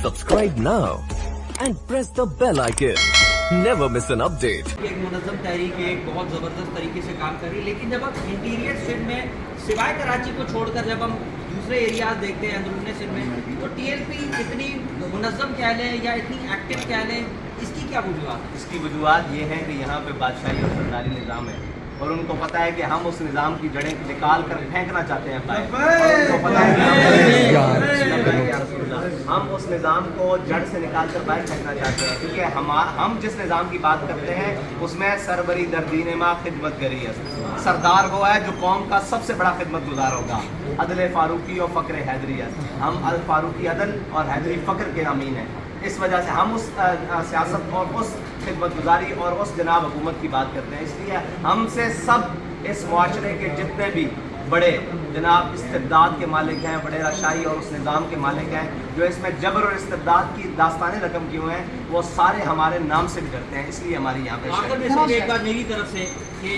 Subscribe now and press the bell icon. Never miss an update. एक मुनज़्ज़म तहरीक एक बहुत ज़बरदस्त तरीके से काम कर रही है, लेकिन जब हम इंटीरियर सिंध में सिवाय कराची को छोड़कर जब हम दूसरे एरियाज देखते हैं अंदरूनी सिंध में, तो टीएलपी इतनी मुनज़्ज़म कह लें या इतनी एक्टिव कह लें, इसकी क्या वजूहत है? इसकी वजूहत ये है कि यहाँ पे बादशाही और सरदारी निज़ाम है और उनको पता है कि हम उस निज़ाम की जड़ें निकाल कर फेंकना चाहते हैं बाहर। और उनको पता है कि हम उस निज़ाम को जड़ से निकाल कर बाहर फेंकना चाहते हैं, क्योंकि हम जिस निज़ाम की बात करते हैं उसमें सरबरी दरदीन माँ खिदमत करी है। सरदार वो है जो कौम का सबसे बड़ा खिदमत गुजार होगा। अदल फारूकी और फ़क्र हैदरी है, हम अल फारूकी अदल और हैदरी फ़क्र के अमीन हैं। इस वजह से हम उस सियासत और उस खिदमत गुजारी और उस जनाब हुकूमत की बात करते हैं। इसलिए हमसे सब इस मुआशरे के जितने भी बड़े जनाब इस्तिबदाद के मालिक हैं, बड़े रशाई और उस निज़ाम के मालिक हैं जो इसमें जबर और इस्तिबदाद की दास्तानें रकम किए हुए हैं, वो सारे हमारे नाम से भी करते हैं। इसलिए हमारी यहाँ पे आखिर में सिर्फ एक बात मेरी तरफ से कि